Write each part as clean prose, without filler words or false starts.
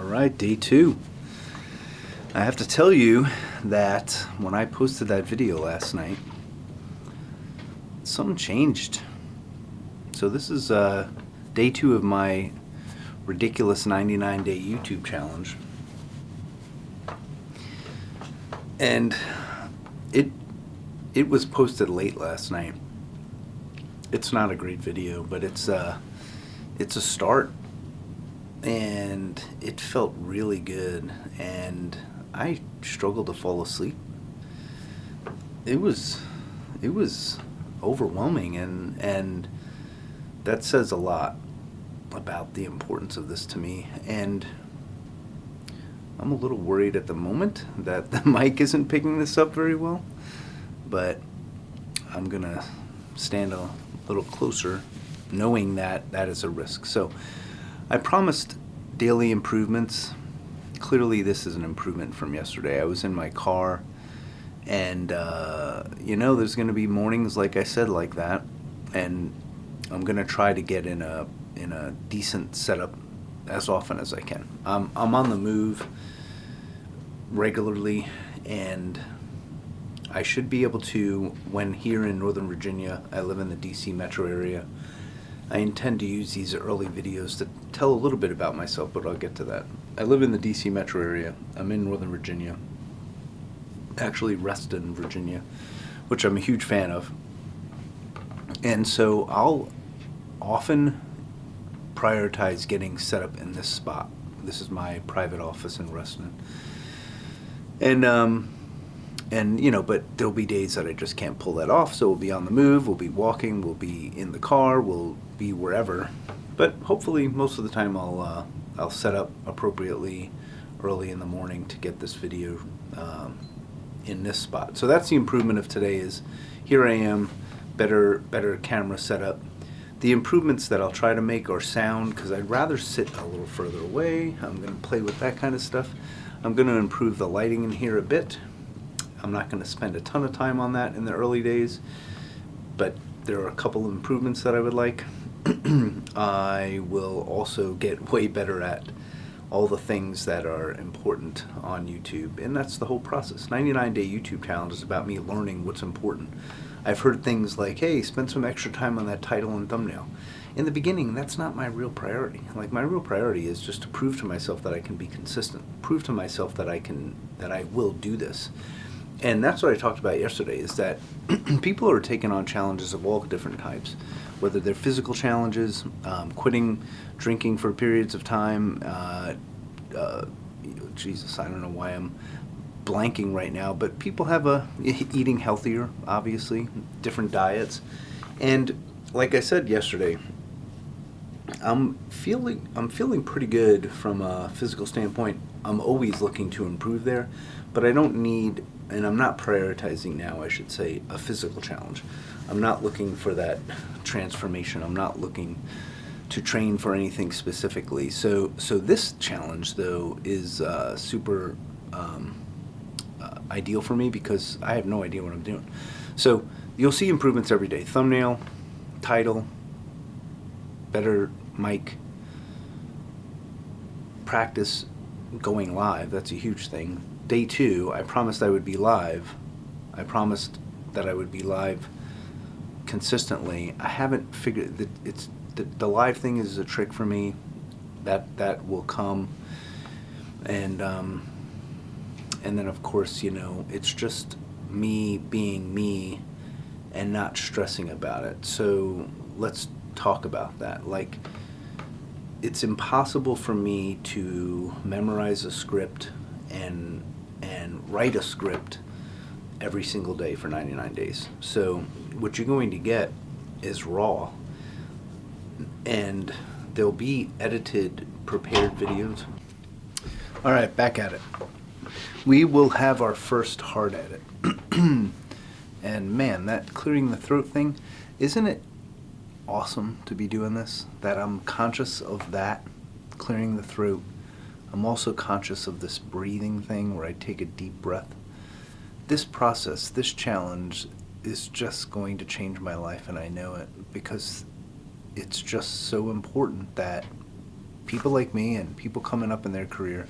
right, day 2. I have to tell you that when I posted that video last night, something changed. So this is day 2 of my ridiculous 99-day YouTube challenge. And it was posted late last night. It's not a great video, but it's a start, and it felt really good, and I struggled to fall asleep. It was overwhelming, and that says a lot about the importance of this to me. And I'm a little worried at the moment that the mic isn't picking this up very well, but I'm gonna stand a little closer knowing that that is a risk. So I promised daily improvements. Clearly this is an improvement from yesterday. I was in my car, and there's going to be mornings, like I said, like that, and I'm going to try to get in a decent setup as often as I can. I'm on the move regularly, and I should be able to, when here in Northern Virginia, I live in the DC metro area, I intend to use these early videos to tell a little bit about myself, but I'll get to that. I live in the DC metro area. I'm in Northern Virginia, actually Reston, Virginia, which I'm a huge fan of. And so I'll often prioritize getting set up in this spot. This is my private office in Reston. But there'll be days that I just can't pull that off, so we'll be on the move, we'll be walking, we'll be in the car, we'll be wherever. But hopefully most of the time I'll set up appropriately early in the morning to get this video in this spot. So that's the improvement of today. Is here I am, better camera setup. The improvements that I'll try to make are sound, because I'd rather sit a little further away. I'm going to play with that kind of stuff. I'm going to improve the lighting in here a bit. I'm not going to spend a ton of time on that in the early days, but there are a couple of improvements that I would like. I will also get way better at all the things that are important on YouTube, and that's the whole process. 99-day YouTube challenge is about me learning what's important. I've heard things like, hey, spend some extra time on that title and thumbnail. In the beginning, that's not my real priority. Like, my real priority is just to prove to myself that I can be consistent, prove to myself that I will do this. And that's what I talked about yesterday, is that people are taking on challenges of all different types, whether they're physical challenges, quitting drinking for periods of time. Jesus, I don't know why I'm blanking right now, but people have eating healthier, obviously, different diets. And like I said yesterday, I'm feeling pretty good from a physical standpoint. I'm always looking to improve there, but I don't need, and I'm not prioritizing now, I should say, a physical challenge. I'm not looking for that transformation. I'm not looking to train for anything specifically. So this challenge, though, is super ideal for me, because I have no idea what I'm doing. So you'll see improvements every day. Thumbnail, title, better mic, practice going live. That's a huge thing. Day 2, I promised I would be live. I promised that I would be live consistently. I haven't figured that the live thing is a trick for me. That will come, and then of course, it's just me being me and not stressing about it. So let's talk about that. Like, it's impossible for me to memorize a script and write a script every single day for 99 days. So what you're going to get is raw, and there'll be edited, prepared videos. All right, back at it. We will have our first hard edit. And man, that clearing the throat thing, isn't it awesome to be doing this? That I'm conscious of that, clearing the throat. I'm also conscious of this breathing thing where I take a deep breath. This process, this challenge, is just going to change my life, and I know it, because it's just so important that people like me and people coming up in their career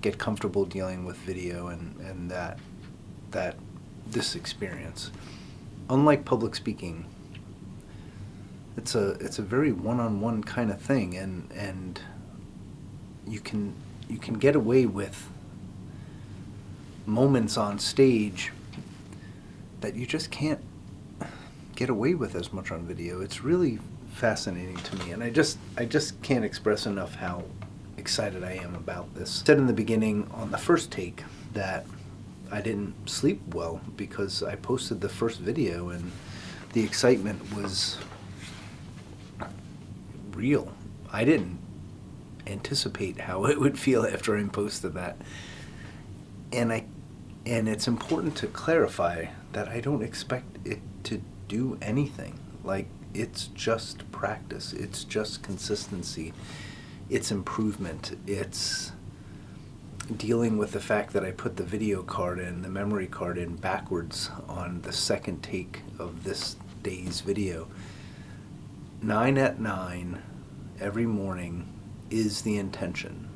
get comfortable dealing with video and that this experience. Unlike public speaking, it's a very one-on-one kind of thing, and you can get away with moments on stage that you just can't get away with as much on video. It's really fascinating to me, and I just can't express enough how excited I am about this. I said in the beginning on the first take that I didn't sleep well because I posted the first video and the excitement was real. I didn't anticipate how it would feel after I posted that. And it's important to clarify that I don't expect it to do anything. Like, it's just practice. It's just consistency. It's improvement. It's dealing with the fact that I put the video card in, the memory card in backwards on the second take of this day's video. 9 at 9 every morning is the intention.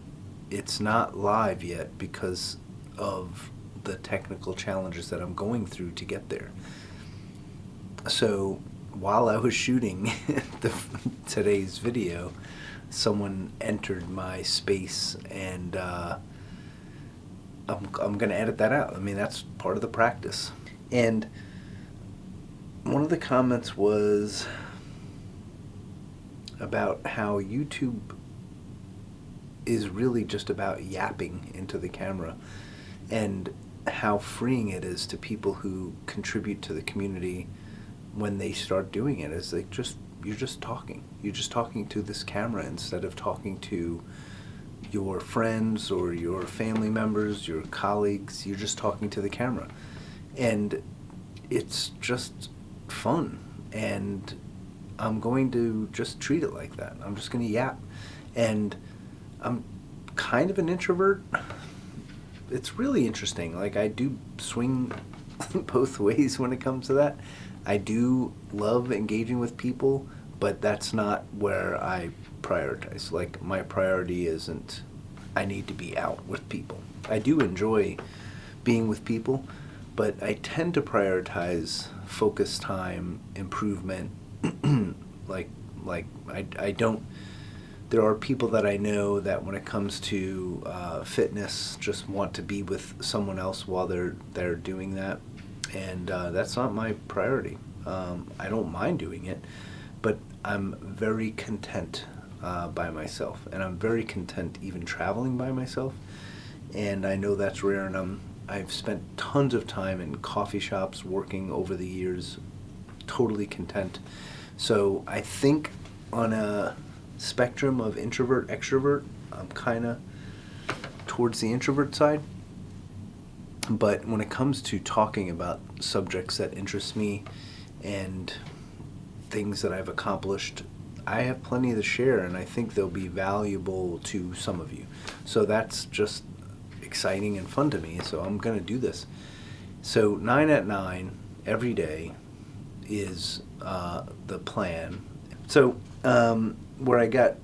It's not live yet because of the technical challenges that I'm going through to get there. So while I was shooting today's video, someone entered my space, and I'm going to edit that out. I mean, that's part of the practice. And one of the comments was about how YouTube is really just about yapping into the camera, and how freeing it is to people who contribute to the community when they start doing it. Is you're just talking. You're just talking to this camera instead of talking to your friends or your family members, your colleagues. You're just talking to the camera. And it's just fun. And I'm going to just treat it like that. I'm just going to yap. And I'm kind of an introvert. It's really interesting. Like, I do swing both ways when it comes to that. I do love engaging with people, but that's not where I prioritize. Like, my priority isn't I need to be out with people. I do enjoy being with people, but I tend to prioritize focus time, improvement. I don't. There are people that I know that when it comes to fitness just want to be with someone else while they're doing that, and that's not my priority. I don't mind doing it, but I'm very content by myself, and I'm very content even traveling by myself, and I know that's rare, and I've spent tons of time in coffee shops working over the years, totally content. So I think on a spectrum of introvert, extrovert, I'm kind of towards the introvert side. But when it comes to talking about subjects that interest me and things that I've accomplished, I have plenty to share, and I think they'll be valuable to some of you. So that's just exciting and fun to me, so I'm going to do this. So 9 at 9 every day is the plan. So where I got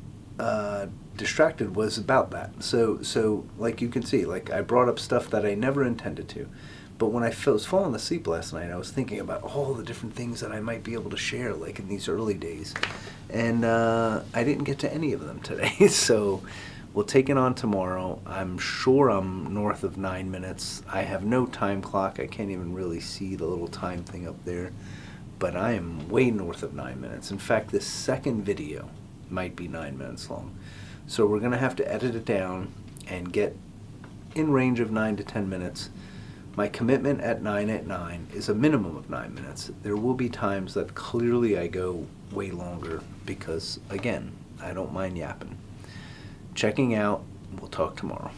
distracted was about that. So like you can see, like, I brought up stuff that I never intended to. But when I was falling asleep last night, I was thinking about all the different things that I might be able to share, like in these early days. And I didn't get to any of them today. So we'll take it on tomorrow. I'm sure I'm north of 9 minutes. I have no time clock. I can't even really see the little time thing up there. But I am way north of 9 minutes. In fact, this second video might be 9 minutes long. So we're going to have to edit it down and get in range of 9 to 10 minutes. My commitment at 9 at 9 is a minimum of 9 minutes. There will be times that clearly I go way longer because, again, I don't mind yapping. Checking out. We'll talk tomorrow.